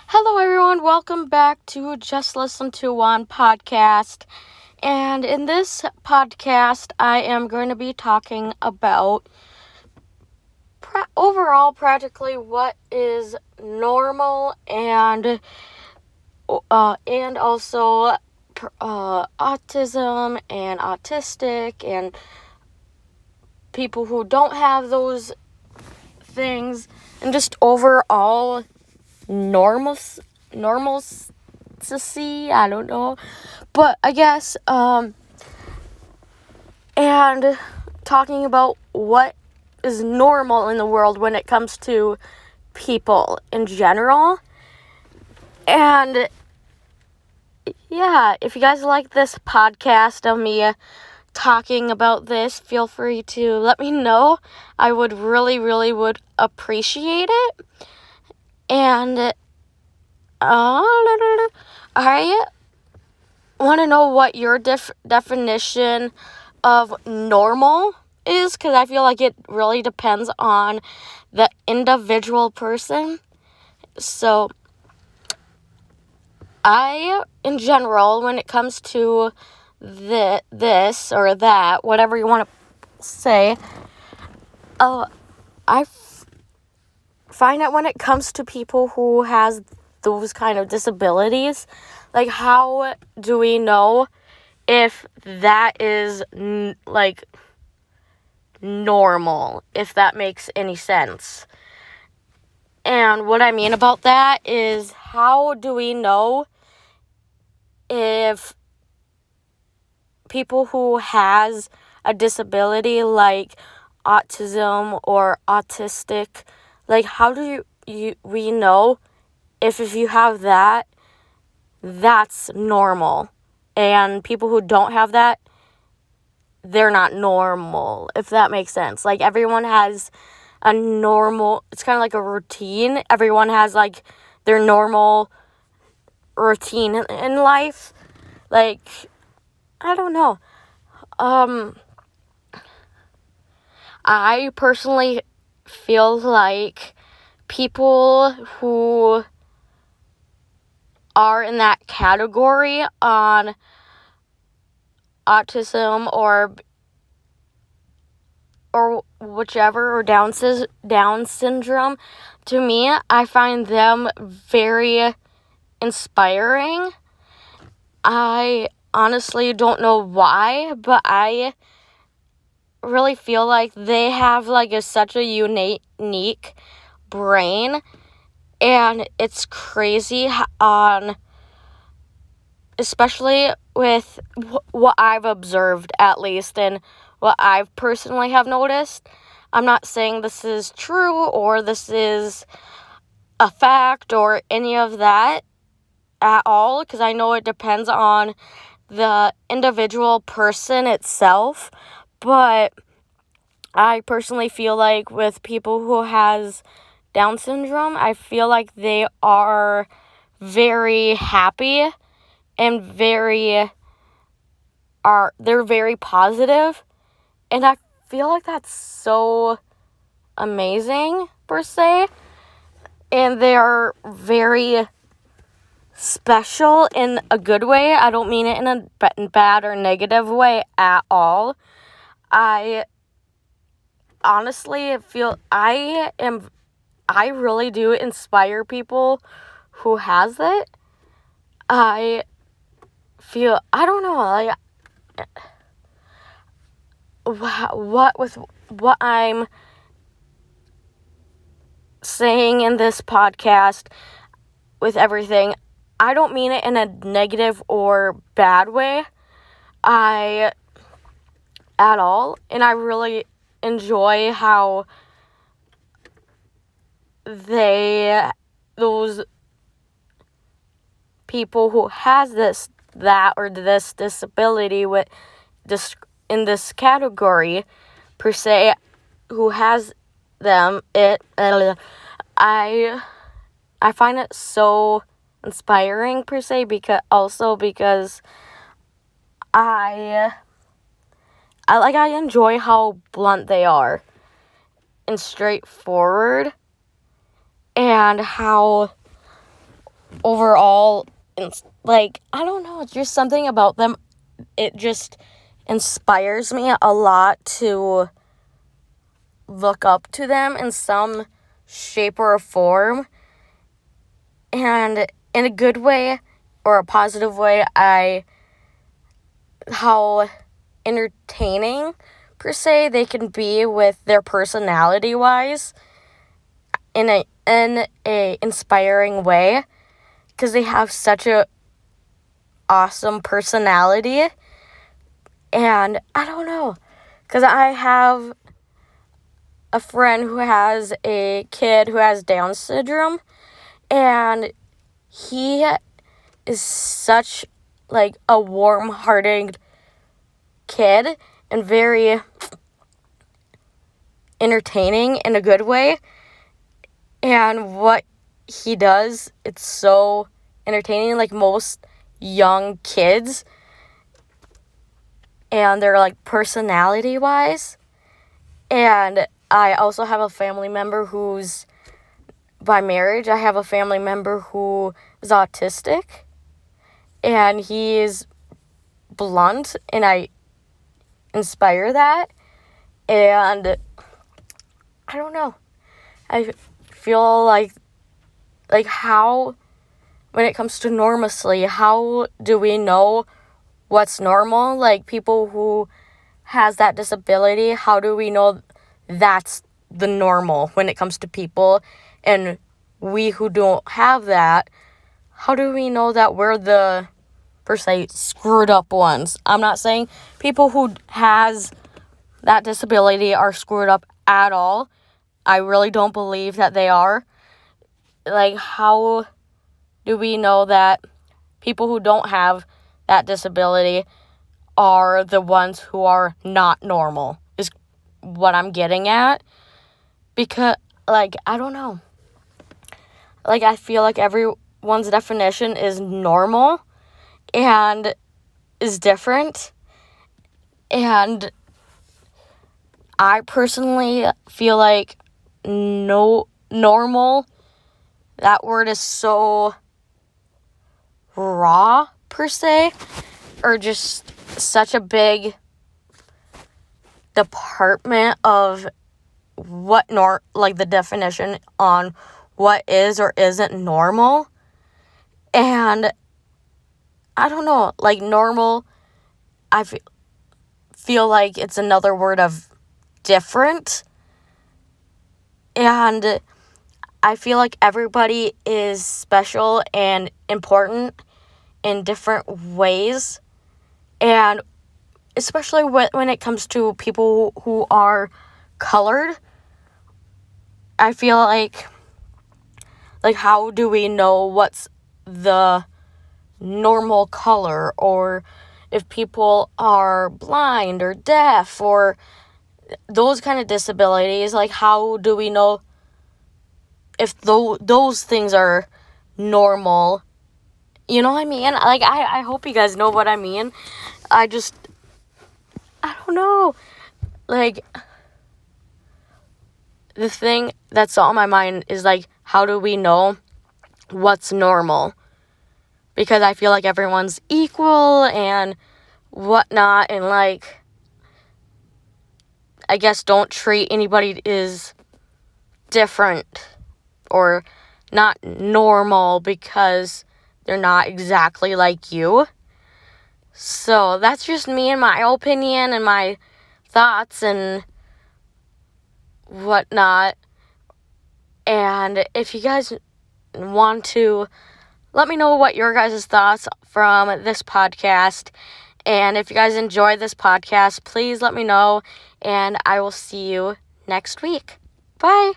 Hello, everyone. Welcome back to Just Listen to One podcast. And in this podcast, I am going to be talking about overall practically what is normal and also autism and autistic and people who don't have those things and just overall normalcy, I don't know, but I guess, and talking about what is normal in the world when it comes to people in general, and yeah, if you guys like this podcast of me talking about this, feel free to let me know. I would really would appreciate it, and I want to know what your definition of normal is, because I feel like it really depends on the individual person. So, in general, when it comes to this or that, whatever you want to say, I find that when it comes to people who has those kind of disabilities, like, how do we know if that is normal, if that makes any sense? And what I mean about that is, how do we know if people who has a disability like autism or autistic, like, how do we know if you have that, that's normal, and people who don't have that, they're not normal, if that makes sense? Like, everyone has a normal, it's kind of like a routine. Everyone has, like, their normal routine in life. Like, I don't know. I personally feel like people who are in that category on autism or whichever, or Down syndrome, to me, I find them very inspiring. I honestly don't know why, but I really feel like they have such a unique brain, and it's crazy especially with what I've observed, at least, and what I've personally have noticed. I'm not saying this is true or this is a fact or any of that at all, because I know it depends on the individual person itself. But I personally feel like with people who has Down syndrome, I feel like they are very happy and they're very positive, and I feel like that's so amazing, per se, and they are very special in a good way. I don't mean it in a bad or negative way at all. I honestly feel I really do inspire people who has it. I feel, I don't know, like, what I'm saying in this podcast, with everything, I don't mean it in a negative or bad way, at all, and I really enjoy how those people who has this disability with this in this category, per se, who has I find it so inspiring, per se, because I enjoy how blunt they are and straightforward, and how overall, like, I don't know, it's just something about them. It just inspires me a lot to look up to them in some shape or form. And in a good way or a positive way, how entertaining, per se, they can be with their personality-wise in a inspiring way, because they have such a awesome personality. And I don't know, because I have a friend who has a kid who has Down syndrome, and he is such, like, a warm-hearted kid and very entertaining in a good way. And what he does, it's so entertaining, like most young kids. And they're, like, personality-wise. And I also have a family member who's, by marriage, I have a family member who is autistic. And he is blunt, and I inspire that. And I don't know. I feel like how, when it comes to normalcy, how do we know what's normal? Like, people who has that disability, how do we know that's the normal when it comes to people? And we who don't have that, how do we know that we're the, per se, screwed up ones? I'm not saying people who has that disability are screwed up at all. I really don't believe that they are. Like, how do we know that people who don't have that disability are the ones who are not normal, is what I'm getting at. Because, like, I don't know. Like, I feel like everyone's definition is normal and is different. And I personally feel like normal, that word is so raw, per se, or just such a big department of what the definition on what is or isn't normal. And I don't know, like, normal, I feel like it's another word of different. And I feel like everybody is special and important in different ways. And especially when it comes to people who are colored, I feel like how do we know what's the normal color, or if people are blind or deaf or those kind of disabilities, like, how do we know if those things are normal? You know what I mean? Like, I hope you guys know what I mean. I don't know. Like, the thing that's on my mind is, like, how do we know what's normal? Because I feel like everyone's equal and whatnot, and, like, I guess don't treat anybody as different or not normal because they're not exactly like you. So that's just me and my opinion and my thoughts and whatnot. And if you guys want to, let me know what your guys' thoughts from this podcast. And if you guys enjoy this podcast, please let me know. And I will see you next week. Bye.